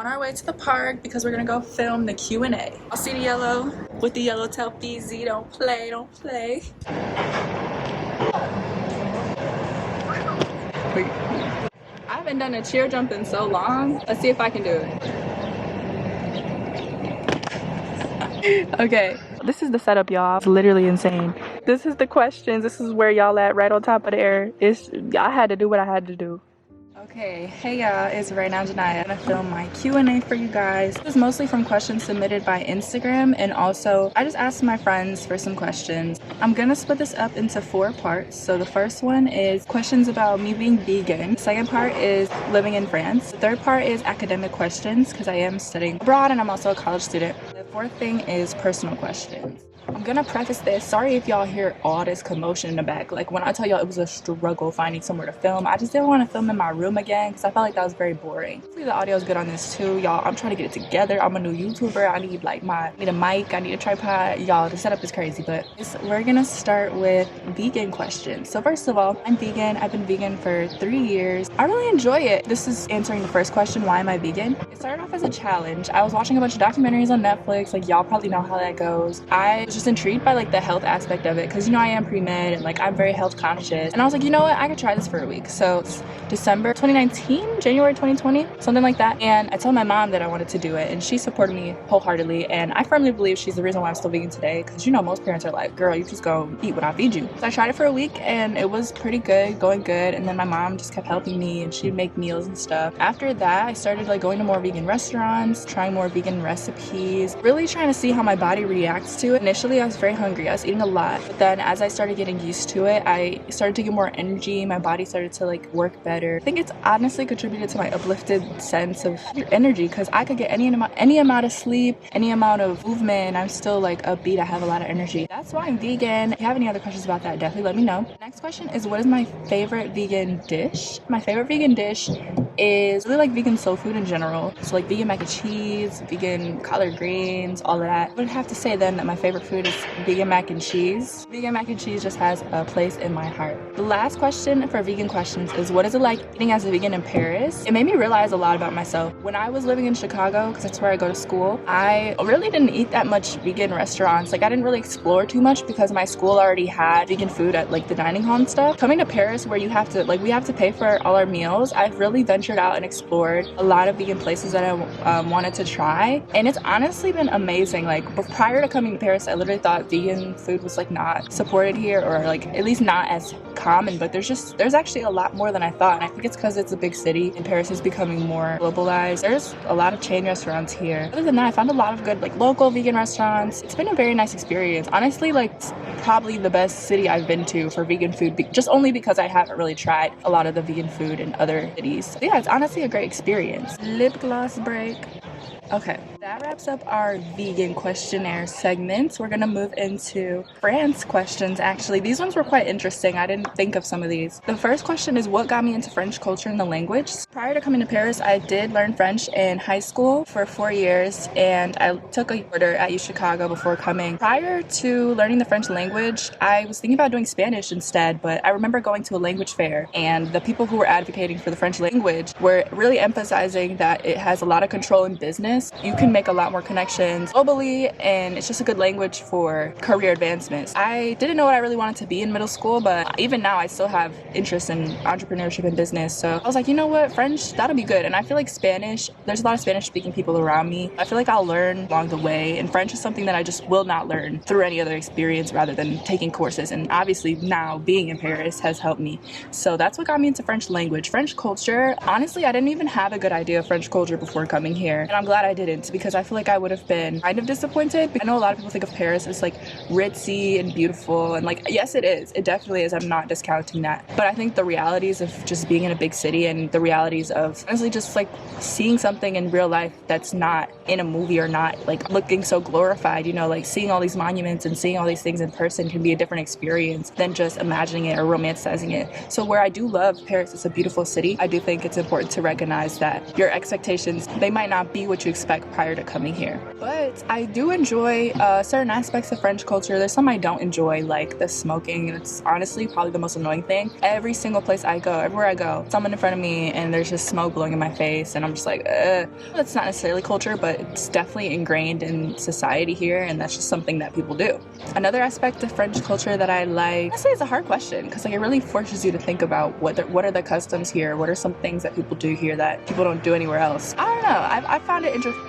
On our way to the park because we're gonna go film the Q&A. I'll see the yellow with the yellow tell BZ, don't play, don't play. Wait. I haven't done a cheer jump in so long. Let's see if I can do it. Okay, this is the setup, y'all. It's literally insane. This is the questions. This is where y'all at, right on top of the air. I had to do what I had to do. Okay, hey y'all, it's rnjanya. I'm gonna film my Q&A for you guys. This is mostly from questions submitted by Instagram, and also I just asked my friends for some questions. I'm gonna split this up into 4 parts. So the first one is questions about me being vegan. The second part is living in France. The third part is academic questions because I am studying abroad and I'm also a college student. The fourth thing is personal questions. I'm gonna preface this, sorry if y'all hear all this commotion in the back. Like when I tell y'all it was a struggle finding somewhere to film, I just didn't want to film in my room again because I felt like that was very boring. Hopefully the audio is good on this too, y'all. I'm trying to get it together. I'm a new YouTuber. I need like I need a mic, I need a tripod. Y'all, the setup is crazy, but we're gonna start with vegan questions. So first of all, I'm vegan. I've been vegan for 3 years. I really enjoy it. This is answering the first question, why am I vegan? It started off as a challenge. I was watching a bunch of documentaries on Netflix, like y'all probably know how that goes. I was just intrigued by like the health aspect of it because you know I am pre-med and like I'm very health conscious, and I was like, you know what, I could try this for a week. So it's December 2019, January 2020, something like that, and I told my mom that I wanted to do it and she supported me wholeheartedly, and I firmly believe she's the reason why I'm still vegan today, because you know most parents are like, girl, you just go eat what I feed you. So I tried it for a week and it was pretty good, going good, and then my mom just kept helping me and she'd make meals and stuff. After that I started like going to more vegan restaurants, trying more vegan recipes, really trying to see how my body reacts to it. Initially I was very hungry, I was eating a lot, but then as I started getting used to it, I started to get more energy, my body started to like work better. I think it's honestly contributed to my uplifted sense of energy because I could get any amount of sleep, any amount of movement, and I'm still like upbeat. I have a lot of energy. That's why I'm vegan. If you have any other questions about that, definitely let me know. Next question is, what is my favorite vegan dish? My favorite vegan dish is really like vegan soul food in general. So like vegan mac and cheese, vegan collard greens, all of that. I would have to say then that my favorite food is vegan mac and cheese. Vegan mac and cheese just has a place in my heart. The last question for vegan questions is, what is it like eating as a vegan in Paris? It made me realize a lot about myself. When I was living in Chicago, because that's where I go to school, I really didn't eat that much vegan restaurants. Like I didn't really explore too much because my school already had vegan food at like the dining hall and stuff. Coming to Paris where you have to like, we have to pay for all our meals, I've really ventured out and explored a lot of vegan places that I wanted to try, and it's honestly been amazing. Like prior to coming to Paris, I literally thought vegan food was like not supported here, or like at least not as common, but there's actually a lot more than I thought, and I think it's because it's a big city and Paris is becoming more globalized. There's a lot of chain restaurants here. Other than that, I found a lot of good like local vegan restaurants. It's been a very nice experience. Honestly, like probably the best city I've been to for vegan food, just only because I haven't really tried a lot of the vegan food in other cities. So yeah, it's honestly a great experience. Lip gloss break. Okay, that wraps up our vegan questionnaire segment. We're gonna move into France questions. Actually, these ones were quite interesting. I didn't think of some of these. The first question is, what got me into French culture and the language? Prior to coming to Paris, I did learn French in high school for 4 years, and I took a quarter at U Chicago before coming. Prior to learning the French language, I was thinking about doing Spanish instead, but I remember going to a language fair, and the people who were advocating for the French language were really emphasizing that it has a lot of control in business. You can make a lot more connections globally, and it's just a good language for career advancements. I didn't know what I really wanted to be in middle school, but even now I still have interest in entrepreneurship and business. So I was like, you know what, French, that'll be good. And I feel like Spanish, there's a lot of Spanish speaking people around me. I feel like I'll learn along the way, and French is something that I just will not learn through any other experience rather than taking courses. And obviously now being in Paris has helped me. So that's what got me into French language. French culture, honestly, I didn't even have a good idea of French culture before coming here, and I'm glad I didn't, because I feel like I would have been kind of disappointed. I know a lot of people think of Paris as like ritzy and beautiful, and like, yes, it is. It definitely is. I'm not discounting that. But I think the realities of just being in a big city and the realities of honestly just like seeing something in real life that's not in a movie or not like looking so glorified, you know, like seeing all these monuments and seeing all these things in person can be a different experience than just imagining it or romanticizing it. So where I do love Paris, it's a beautiful city, I do think it's important to recognize that your expectations, they might not be what you expect prior prior to coming here. But I do enjoy certain aspects of French culture. There's some I don't enjoy, like the smoking. It's honestly probably the most annoying thing. Every single place I go, everywhere I go, someone in front of me and there's just smoke blowing in my face, and I'm just like, That's not necessarily culture, but it's definitely ingrained in society here, and that's just something that people do. Another aspect of French culture that I like, honestly, it's a hard question, because like it really forces you to think about what are the customs here, what are some things that people do here that people don't do anywhere else. I don't know. I found it interesting.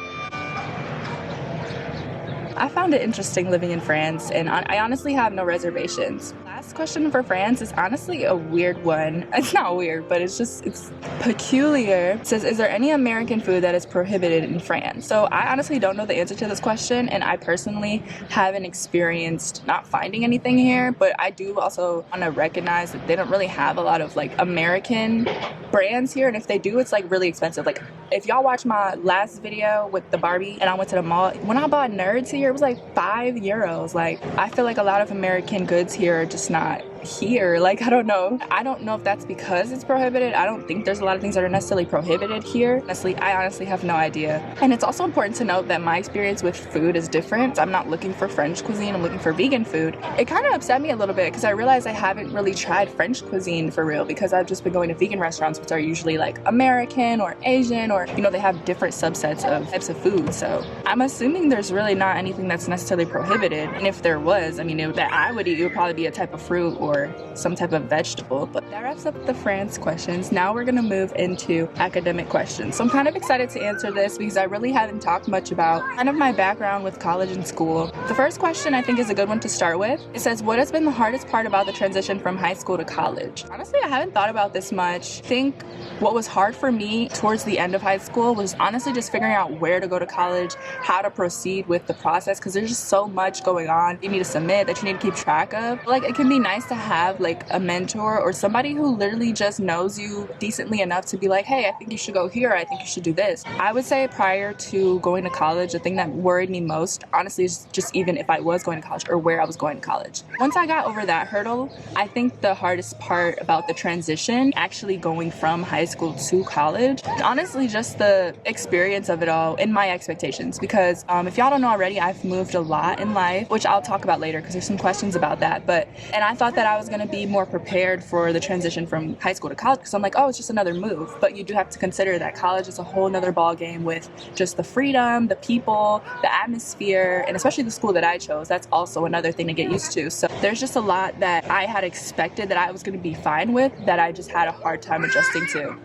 I found it interesting living in France, and I honestly have no reservations. Last question for France is honestly a weird one. It's not weird, but it's peculiar. It says, is there any American food that is prohibited in France? So I honestly don't know the answer to this question, and I personally haven't experienced not finding anything here, but I do also want to recognize that they don't really have a lot of like American brands here, and if they do, it's like really expensive. Like if y'all watch my last video with the Barbie and I went to the mall, when I bought Nerds here, it was like €5. Like I feel like a lot of American goods here are just not here. Like I don't know if that's because it's prohibited. I don't think there's a lot of things that are necessarily prohibited here. I honestly have no idea. And it's also important to note that my experience with food is different. I'm not looking for French cuisine, I'm looking for vegan food. It kind of upset me a little bit because I realized I haven't really tried French cuisine for real, because I've just been going to vegan restaurants, which are usually like American or Asian, or they have different subsets of types of food. So I'm assuming there's really not anything that's necessarily prohibited, and if there was, that I would eat, it would probably be a type of fruit or some type of vegetable. But that wraps up the France questions. Now we're gonna move into academic questions. So I'm kind of excited to answer this because I really haven't talked much about kind of my background with college and school. The first question I think is a good one to start with. It says, what has been the hardest part about the transition from high school to college? Honestly, I haven't thought about this much. I think what was hard for me towards the end of high school was honestly just figuring out where to go to college, how to proceed with the process, because there's just so much going on you need to submit that you need to keep track of. Like it can be nice to have like a mentor or somebody who literally just knows you decently enough to be like, hey, I think you should go here, I think you should do this. I would say prior to going to college, the thing that worried me most honestly is just even if I was going to college or where I was going to college. Once I got over that hurdle, I think the hardest part about the transition, actually going from high school to college, honestly just the experience of it all and my expectations. Because if y'all don't know already, I've moved a lot in life, which I'll talk about later because there's some questions about that. And I thought that I was going to be more prepared for the transition from high school to college, because I'm like, oh, it's just another move. But you do have to consider that college is a whole nother ball game with just the freedom, the people, the atmosphere, and especially the school that I chose. That's also another thing to get used to. So there's just a lot that I had expected that I was going to be fine with that I just had a hard time adjusting to.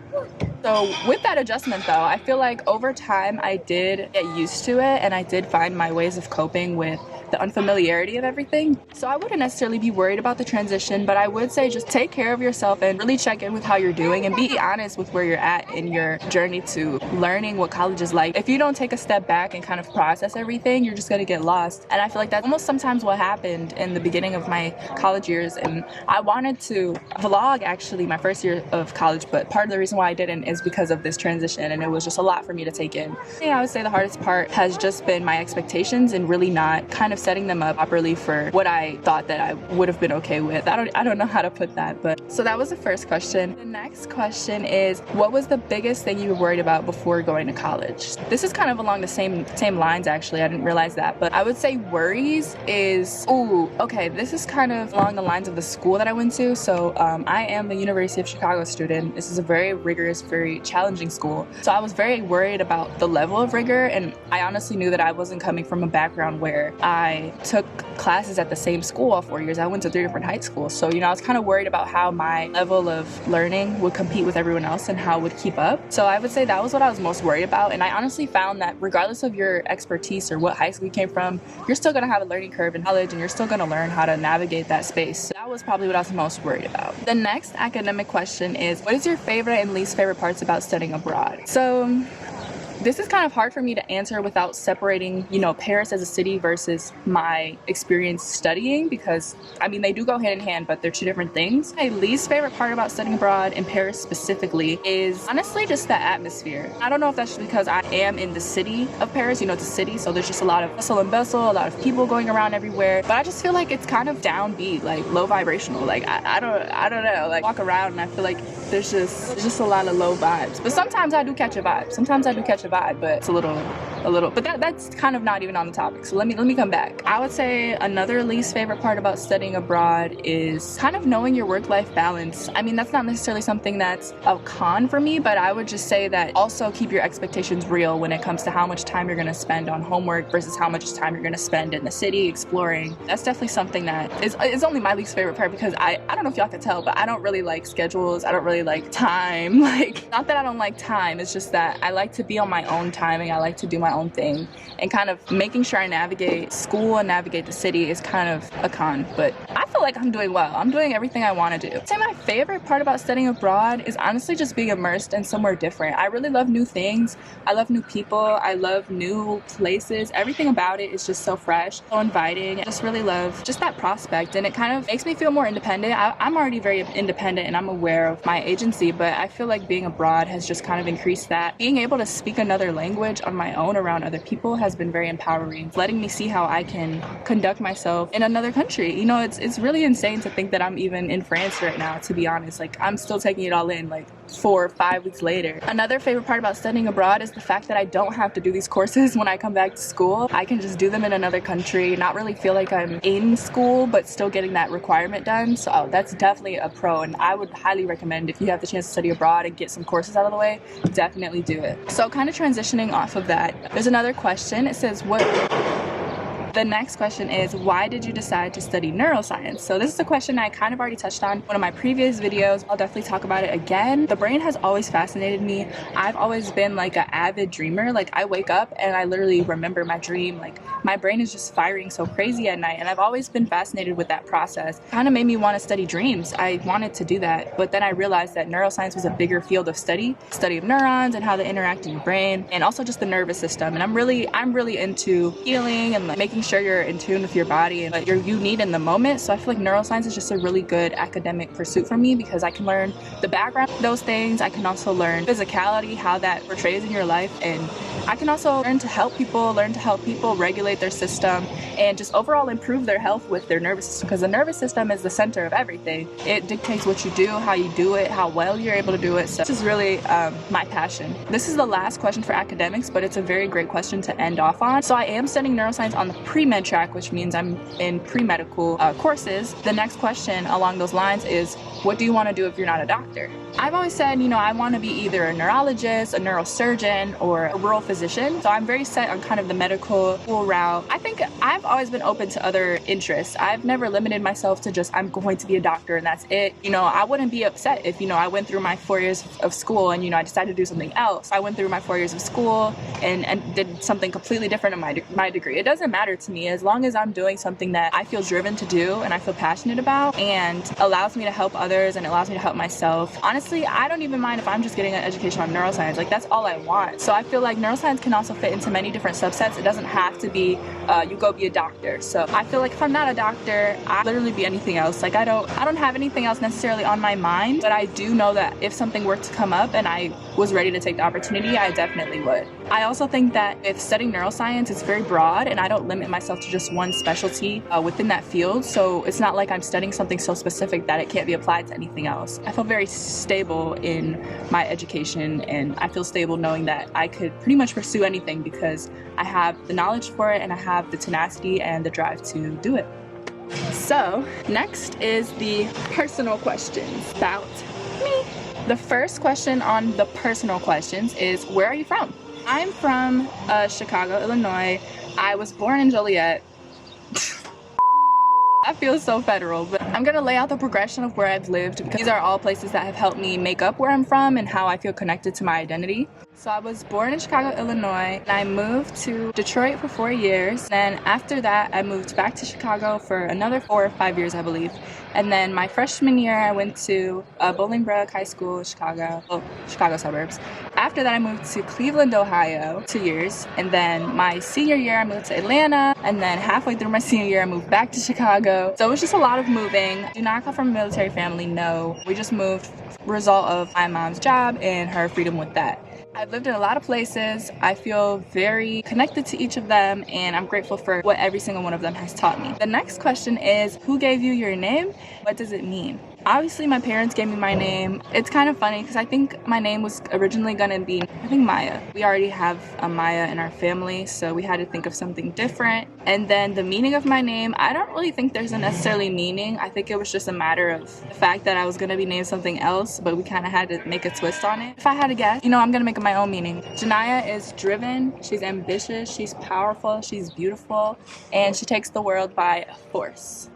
So with that adjustment though, I feel like over time I did get used to it, and I did find my ways of coping with the unfamiliarity of everything. So I wouldn't necessarily be worried about the transition, but I would say just take care of yourself and really check in with how you're doing and be honest with where you're at in your journey to learning what college is like. If you don't take a step back and kind of process everything, you're just gonna get lost. And I feel like that's almost sometimes what happened in the beginning of my college years. And I wanted to vlog actually my first year of college, but part of the reason why I didn't is because of this transition, and it was just a lot for me to take in. Yeah, I would say the hardest part has just been my expectations and really not kind of setting them up properly for what I thought that I would have been okay with. I don't know how to put that, but so that was the first question. The next question is, what was the biggest thing you were worried about before going to college? This is kind of along the same lines actually. I didn't realize that, but I would say worries is, this is kind of along the lines of the school that I went to. So I am a University of Chicago student. This is a very rigorous, very challenging school. So I was very worried about the level of rigor, and I honestly knew that I wasn't coming from a background where I took classes at the same school all 4 years. I went to 3 different high schools. So, I was kind of worried about how my level of learning would compete with everyone else and how it would keep up. So I would say that was what I was most worried about. And I honestly found that regardless of your expertise or what high school you came from, you're still going to have a learning curve in college, and you're still going to learn how to navigate that space. So that was probably what I was most worried about. The next academic question is, what is your favorite and least favorite parts about studying abroad? So this is kind of hard for me to answer without separating, Paris as a city versus my experience studying, because they do go hand in hand, but they're two different things. My least favorite part about studying abroad in Paris specifically is honestly just the atmosphere. I don't know if that's just because I am in the city of Paris, it's a city, so there's just a lot of hustle and bustle, a lot of people going around everywhere, but I just feel like it's kind of downbeat, like low vibrational. Like I don't know, like walk around and I feel like there's just a lot of low vibes. But sometimes I do catch a vibe, but it's a little a little, but that's kind of not even on the topic. So let me come back. I would say another least favorite part about studying abroad is kind of knowing your work-life balance. I mean, that's not necessarily something that's a con for me, but I would just say that also keep your expectations real when it comes to how much time you're going to spend on homework versus how much time you're going to spend in the city exploring. That's definitely something that is only my least favorite part, because I don't know if y'all can tell, but I don't really like schedules. I don't really like time. Like, not that I don't like time, it's just that I like to be on my own timing. I like to do my own thing, and kind of making sure I navigate school and navigate the city is kind of a con, but I feel like I'm doing well. I'm doing everything I want to do. I'd say my favorite part about studying abroad is honestly just being immersed in somewhere different. I really love new things. I love new people. I love new places. Everything about it is just so fresh, so inviting. I just really love just that prospect, and it kind of makes me feel more independent. I'm already very independent and I'm aware of my agency, but I feel like being abroad has just kind of increased that. Being able to speak another language on my own around other people has been very empowering, letting me see how I can conduct myself in another country. You know, it's really insane to think that I'm even in France right now, to be honest. Like, I'm still taking it all in, like 4 or 5 weeks later. Another favorite part about studying abroad is the fact that I don't have to do these courses when I come back to school. I can just do them in another country, not really feel like I'm in school, but still getting that requirement done. So that's definitely a pro, and I would highly recommend, if you have the chance to study abroad and get some courses out of the way, definitely do it. So kind of transitioning off of that, there's another question. It says, the next question is, why did you decide to study neuroscience? So this is a question I kind of already touched on in one of my previous videos. I'll definitely talk about it again. The brain has always fascinated me. I've always been like an avid dreamer. Like, I wake up and I literally remember my dream. Like, my brain is just firing so crazy at night, and I've always been fascinated with that process. It kind of made me want to study dreams. I wanted to do that, but then I realized that neuroscience was a bigger field of study of neurons and how they interact in your brain, and also just the nervous system. And I'm really into healing and like making sure you're in tune with your body and what you need in the moment. So I feel like neuroscience is just a really good academic pursuit for me, because I can learn the background of those things. I can also learn physicality, how that portrays in your life, and I can also learn to help people regulate their system and just overall improve their health with their nervous system, because the nervous system is the center of everything. It dictates what you do, how you do it, how well you're able to do it. So this is really my passion. This is the last question for academics, but it's a very great question to end off on. So I am studying neuroscience on the pre-med track, which means I'm in pre-medical courses. The next question along those lines is, what do you want to do if you're not a doctor? I've always said, you know, I want to be either a neurologist, a neurosurgeon, or a rural physician. So I'm very set on kind of the medical route. I think I've always been open to other interests. I've never limited myself to just, I'm going to be a doctor and that's it. You know, I wouldn't be upset if, you know, I went through my 4 years of school and, you know, I decided to do something else. I went through my 4 years of school and did something completely different in my degree. It doesn't matter to me, as long as I'm doing something that I feel driven to do and I feel passionate about, and allows me to help others and allows me to help myself. Honestly, I don't even mind if I'm just getting an education on neuroscience. Like, that's all I want. So I feel like neuroscience can also fit into many different subsets. It doesn't have to be you go be a doctor. So I feel like if I'm not a doctor, I literally be anything else. Like, I don't have anything else necessarily on my mind, but I do know that if something were to come up and I was ready to take the opportunity, I definitely would. I also think that with studying neuroscience, it's very broad, and I don't limit myself to just one specialty within that field. So it's not like I'm studying something so specific that it can't be applied to anything else. I feel very stable in my education, and I feel stable knowing that I could pretty much pursue anything because I have the knowledge for it and I have the tenacity and the drive to do it. So next is the personal questions about me. The first question on the personal questions is, where are you from? I'm from Chicago, Illinois. I was born in Joliet. That feels so federal, but I'm gonna lay out the progression of where I've lived, because these are all places that have helped me make up where I'm from and how I feel connected to my identity. So I was born in Chicago, Illinois, and I moved to Detroit for 4 years. Then after that, I moved back to Chicago for another 4 or 5 years, I believe. And then my freshman year, I went to Bolingbrook High School, Chicago suburbs. After that, I moved to Cleveland, Ohio, 2 years. And then my senior year, I moved to Atlanta. And then halfway through my senior year, I moved back to Chicago. So it was just a lot of moving. Do not come from a military family, no. We just moved, result of my mom's job and her freedom with that. I've lived in a lot of places. I feel very connected to each of them, and I'm grateful for what every single one of them has taught me. The next question is, who gave you your name? What does it mean? Obviously my parents gave me my name. It's kind of funny because I think my name was originally gonna be, I think, Maya. We already have a Maya in our family, so we had to think of something different. And then the meaning of my name, I don't really think there's a necessarily meaning. I think it was just a matter of the fact that I was gonna be named something else, but we kind of had to make a twist on it. If I had to guess, you know, I'm gonna make it my own meaning. Janya is driven, she's ambitious, she's powerful, she's beautiful, and she takes the world by force.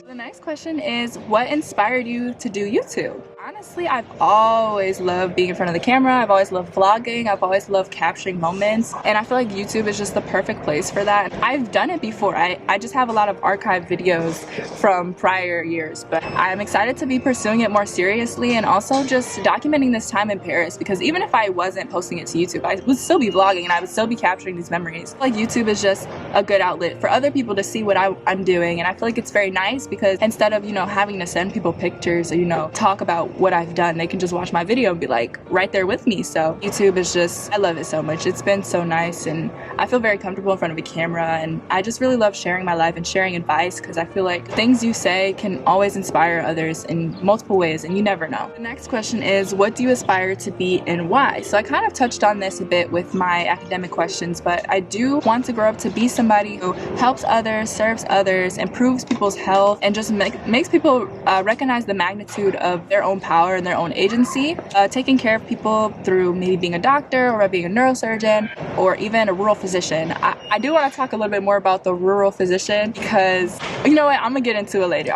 The next question is, what inspired you to do YouTube? Honestly, I've always loved being in front of the camera. I've always loved vlogging. I've always loved capturing moments. And I feel like YouTube is just the perfect place for that. I've done it before. I just have a lot of archived videos from prior years. But I'm excited to be pursuing it more seriously and also just documenting this time in Paris. Because even if I wasn't posting it to YouTube, I would still be vlogging and I would still be capturing these memories. Like YouTube is just a good outlet for other people to see what I'm doing. And I feel like it's very nice because instead of, you know, having to send people pictures or, you know, talk about what I've done, they can just watch my video and be like right there with me. So YouTube is just, I love it so much. It's been so nice and I feel very comfortable in front of a camera, and I just really love sharing my life and sharing advice because I feel like things you say can always inspire others in multiple ways and you never know. The next question is, what do you aspire to be and why? So I kind of touched on this a bit with my academic questions, but I do want to grow up to be somebody who helps others, serves others, improves people's health, and just makes people recognize the magnitude of their own power and their own agency, taking care of people through maybe being a doctor or being a neurosurgeon or even a rural physician. I do want to talk a little bit more about the rural physician because, you know what, I'm gonna get into it later.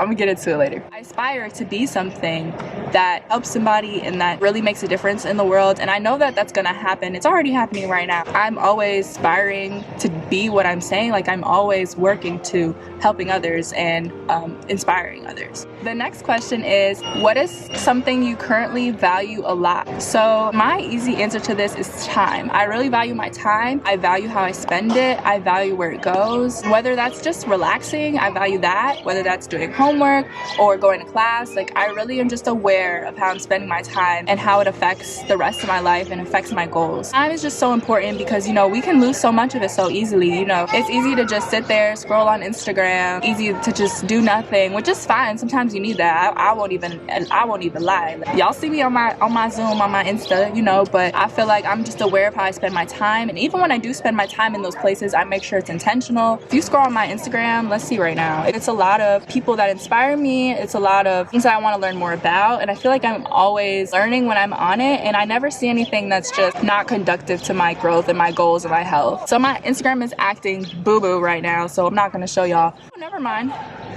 I aspire to be something that helps somebody and that really makes a difference in the world, and I know that that's gonna happen. It's already happening right now. I'm always aspiring to be what I'm saying. Like, I'm always working to helping others and inspiring others. The next question is, what is something you currently value a lot? So my easy answer to this is time. I really value my time. I value how I spend it. I value where it goes. Whether that's just relaxing, I value that. Whether that's doing homework or going to class, like, I really am just aware of how I'm spending my time and how it affects the rest of my life and affects my goals. Time is just so important because, you know, we can lose so much of it so easily. You know, it's easy to just sit there, scroll on Instagram, easy to just do nothing, which is fine. Sometimes you need that. I won't even lie. Like, y'all see me on my Zoom, on my Insta, you know, but I feel like I'm just aware of how I spend my time. And even when I do spend my time in those places, I make sure it's intentional. If you scroll on my Instagram, let's see right now, it's a lot of people that inspire me. It's a lot of things that I want to learn more about. And I feel like I'm always learning when I'm on it. And I never see anything that's just not conductive to my growth and my goals and my health. So my Instagram is acting boo-boo right now, so I'm not going to show y'all. Oh, never mind.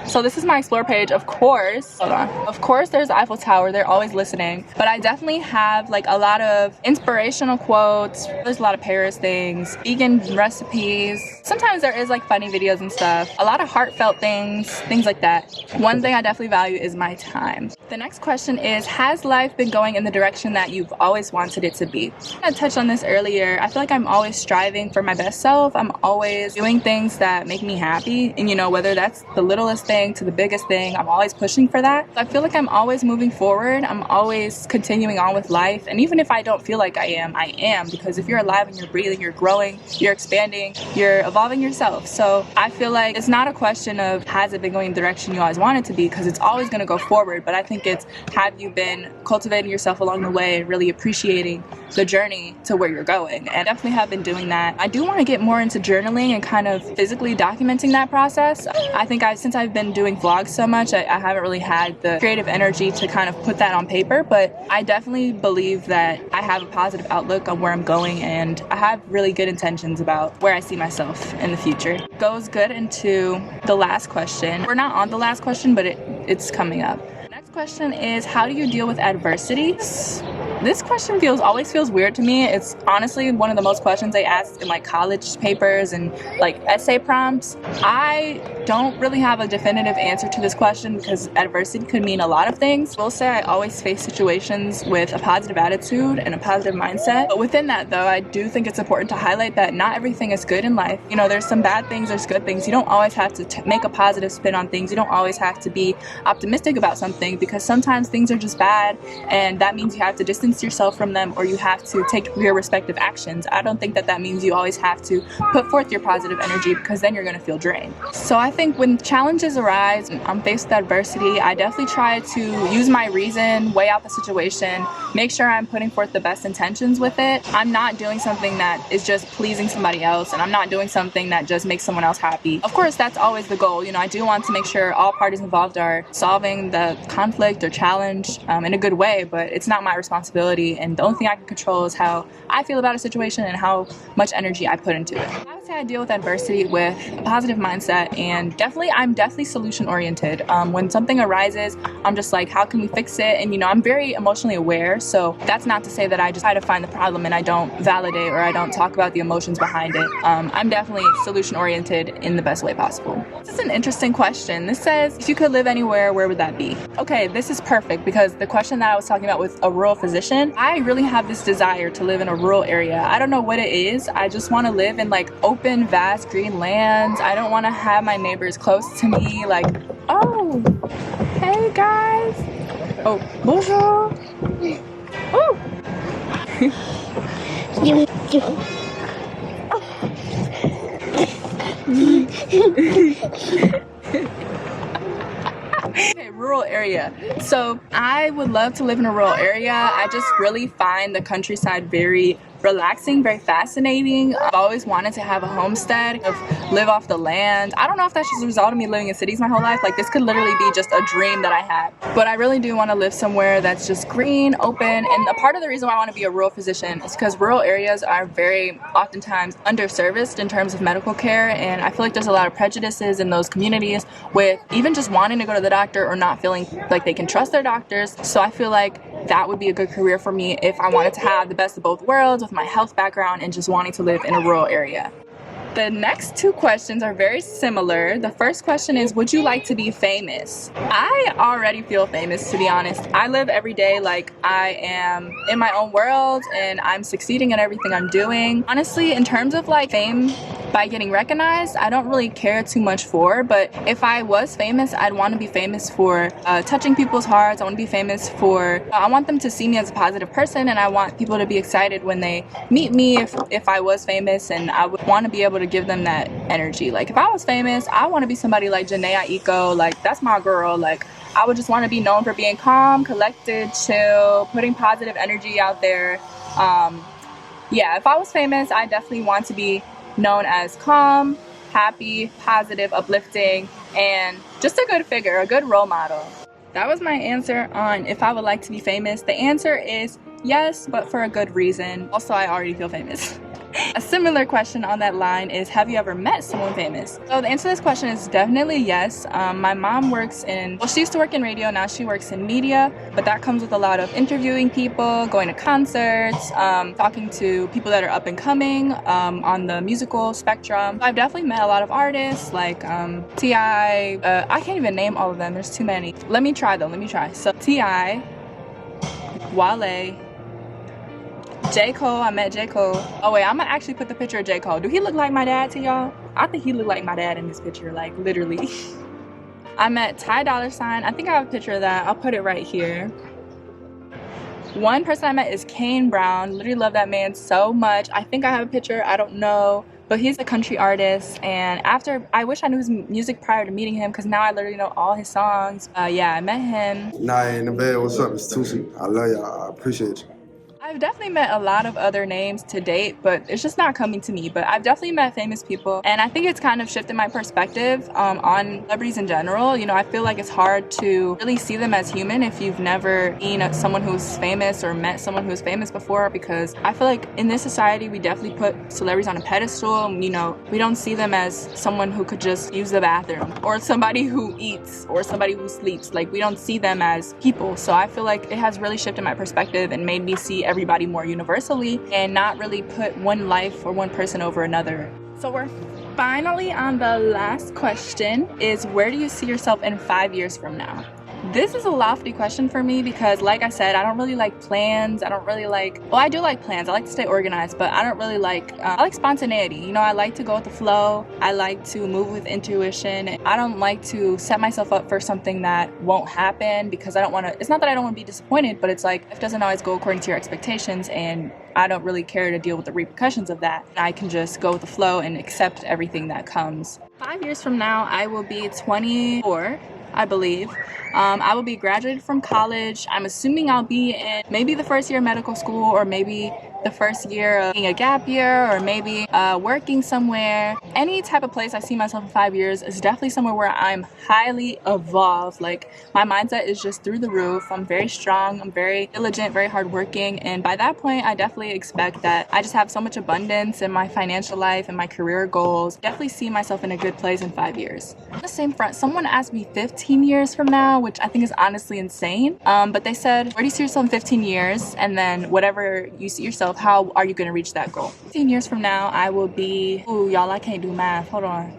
So this is my explore page. Of course, hold on. Of course there's the Eiffel Tower. They're always listening. But I definitely have like a lot of inspirational quotes. There's a lot of Paris things, vegan recipes. Sometimes there is like funny videos and stuff. A lot of heartfelt things like that. One thing I definitely value is my time. The next question is, has life been going in the direction that you've always wanted it to be? I touched on this earlier. I feel like I'm always striving for my best self. I'm always doing things that make me happy. And, you know, whether that's the littlest thing to the biggest thing, I'm always pushing for that. I feel like I'm always moving forward. I'm always continuing on with life. And even if I don't feel like I am, because if you're alive and you're breathing, you're growing, you're expanding, you're evolving yourself. So I feel like it's not a question of has it been going the direction you always want it to be, because it's always going to go forward. But I think it's, have you been cultivating yourself along the way and really appreciating the journey to where you're going? And definitely have been doing that. I do want to get more into journaling and kind of physically documenting that process. I think since I've been doing vlogs so much, I haven't really had the creative energy to kind of put that on paper, but I definitely believe that I have a positive outlook on where I'm going, and I have really good intentions about where I see myself in the future. Goes good into the last question. We're not on the last question, but it's coming up. Next question is, how do you deal with adversity? This question always feels weird to me. It's honestly one of the most questions they ask in like college papers and like essay prompts. I don't really have a definitive answer to this question because adversity could mean a lot of things. I will say I always face situations with a positive attitude and a positive mindset. But within that though, I do think it's important to highlight that not everything is good in life. You know, there's some bad things, there's good things. You don't always have to make a positive spin on things. You don't always have to be optimistic about something, because sometimes things are just bad, and that means you have to distance distance yourself from them or you have to take your respective actions. I don't think that that means you always have to put forth your positive energy, because then you're going to feel drained. So I think when challenges arise, I'm faced with adversity, I definitely try to use my reason, weigh out the situation, make sure I'm putting forth the best intentions with it. I'm not doing something that is just pleasing somebody else, and I'm not doing something that just makes someone else happy. Of course, that's always the goal. You know, I do want to make sure all parties involved are solving the conflict or challenge in a good way, but it's not my responsibility, and the only thing I can control is how I feel about a situation and how much energy I put into it. I would say I deal with adversity with a positive mindset, and I'm definitely solution oriented. When something arises, I'm just like, how can we fix it? And you know, I'm very emotionally aware, so that's not to say that I just try to find the problem and I don't validate or I don't talk about the emotions behind it. I'm definitely solution oriented in the best way possible. This is an interesting question. This says, if you could live anywhere, where would that be? Okay, this is perfect, because the question that I was talking about with a rural physician, I really have this desire to live in a rural area. I don't know what it is. I just want to live in like open, vast green lands. I don't want to have my neighbors close to me. Like, oh, hey guys. Oh, bonjour. Oh. Okay, rural area. So I would love to live in a rural area. I just really find the countryside very relaxing, very fascinating. I've always wanted to have a homestead, live off the land. I don't know if that's just a result of me living in cities my whole life. Like, this could literally be just a dream that I had. But I really do want to live somewhere that's just green, open. And a part of the reason why I want to be a rural physician is because rural areas are very oftentimes underserviced in terms of medical care. And I feel like there's a lot of prejudices in those communities with even just wanting to go to the doctor or not feeling like they can trust their doctors. So I feel like that would be a good career for me if I wanted to have the best of both worlds with my health background and just wanting to live in a rural area. The next two questions are very similar. The first question is, would you like to be famous? I already feel famous, to be honest. I live every day like I am in my own world and I'm succeeding in everything I'm doing. Honestly, in terms of like fame by getting recognized, I don't really care too much for, but if I was famous, I'd want to be famous for touching people's hearts. I want to be famous for, I want them to see me as a positive person, and I want people to be excited when they meet me if I was famous, and I would want to be able to give them that energy. Like, if I was famous, I want to be somebody like Janya, like that's my girl. Like, I would just want to be known for being calm, collected, chill, putting positive energy out there. Yeah, if I was famous, I definitely want to be known as calm, happy, positive, uplifting, and just a good figure, a good role model. That was my answer on if I would like to be famous. The answer is yes, but for a good reason. Also, I already feel famous. A similar question on that line is, have you ever met someone famous? So the answer to this question is definitely yes. My mom works in, well, she used to work in radio, now she works in media, but that comes with a lot of interviewing people, going to concerts, talking to people that are up and coming on the musical spectrum. I've definitely met a lot of artists like T.I. I can't even name all of them, there's too many. Let me try. So T.I., Wale, J. Cole. I met J. Cole. Oh wait, I'm gonna actually put the picture of J. Cole. Do he look like my dad to y'all? I think he looked like my dad in this picture, like literally. I met Ty Dolla $ign. I think I have a picture of that. I'll put it right here. One person I met is Kane Brown. Literally love that man so much. I think I have a picture, I don't know. But he's a country artist, and I wish I knew his music prior to meeting him, because now I literally know all his songs. Yeah, I met him. Nah, in the bed. What's up? It's Tusi. I love y'all. I appreciate you. I've definitely met a lot of other names to date, but it's just not coming to me. But I've definitely met famous people, and I think it's kind of shifted my perspective on celebrities in general. You know, I feel like it's hard to really see them as human if you've never seen someone who's famous or met someone who's famous before, because I feel like in this society we definitely put celebrities on a pedestal, and you know, we don't see them as someone who could just use the bathroom, or somebody who eats, or somebody who sleeps. Like, we don't see them as people. So I feel like it has really shifted my perspective and made me see everybody more universally and not really put one life or one person over another. So we're finally on the last question, is where do you see yourself in 5 years from now? This is a lofty question for me because, like I said, I don't really like plans. I don't really like, well, I do like plans. I like to stay organized, but I don't really like, I like spontaneity. You know, I like to go with the flow. I like to move with intuition. I don't like to set myself up for something that won't happen because I don't want to, it's not that I don't want to be disappointed, but it's like, it doesn't always go according to your expectations, and I don't really care to deal with the repercussions of that. I can just go with the flow and accept everything that comes. 5 years from now, I will be 24. I believe. I will be graduated from college. I'm assuming I'll be in maybe the first year of medical school, or maybe the first year of being a gap year, or maybe working somewhere. Any type of place I see myself in 5 years is definitely somewhere where I'm highly evolved. Like, my mindset is just through the roof. I'm very strong, I'm very diligent, very hardworking, and by that point I definitely expect that I just have so much abundance in my financial life and my career goals. Definitely see myself in a good place in 5 years. On the same front, someone asked me 15 years from now, which I think is honestly insane, but they said, where do you see yourself in 15 years? And then whatever you see yourself, how are you going to reach that goal? 15 years from now, I will be, ooh, y'all, I can't do math, hold on.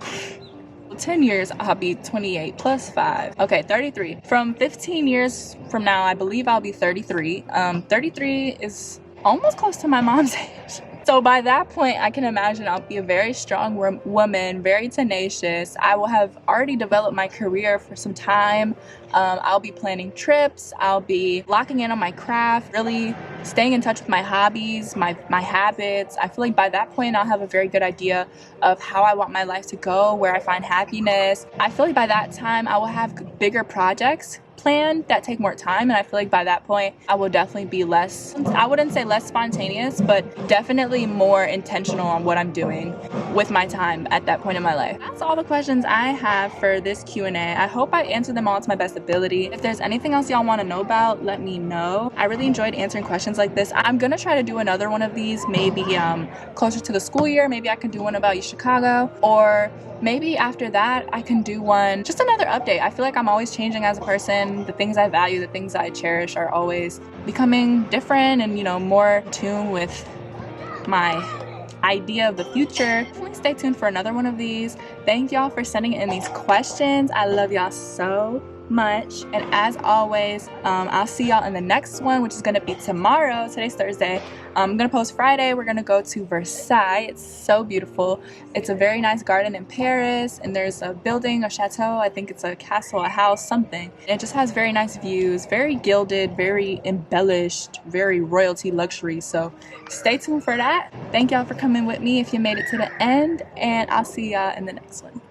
10 years, I'll be 28 plus 5. Okay, 33. From 15 years from now, I believe I'll be 33. 33 is almost close to my mom's age. So by that point, I can imagine I'll be a very strong woman, very tenacious. I will have already developed my career for some time. I'll be planning trips. I'll be locking in on my craft, really staying in touch with my hobbies, my habits. I feel like by that point, I'll have a very good idea of how I want my life to go, where I find happiness. I feel like by that time, I will have bigger projects planned that take more time, and I feel like by that point I will definitely be less, I wouldn't say less spontaneous, but definitely more intentional on what I'm doing with my time at that point in my life. That's all the questions I have for this Q&A. I hope I answered them all to my best ability. If there's anything else y'all want to know about, let me know. I really enjoyed answering questions like this. I'm gonna try to do another one of these, maybe closer to the school year. Maybe I can do one about Chicago, or maybe after that I can do one, just another update. I feel like I'm always changing as a person. The things I value, the things I cherish are always becoming different and, you know, more in tune with my idea of the future. Definitely stay tuned for another one of these. Thank y'all for sending in these questions. I love y'all so much, and as always, I'll see y'all in the next one, which is gonna be tomorrow. Today's Thursday. I'm gonna post Friday. We're gonna go to Versailles. It's so beautiful. It's a very nice garden in Paris, and there's a building, a chateau, I think it's a castle, a house, something. It just has very nice views, very gilded, very embellished, very royalty luxury. So stay tuned for that. Thank y'all for coming with me if you made it to the end, and I'll see y'all in the next one.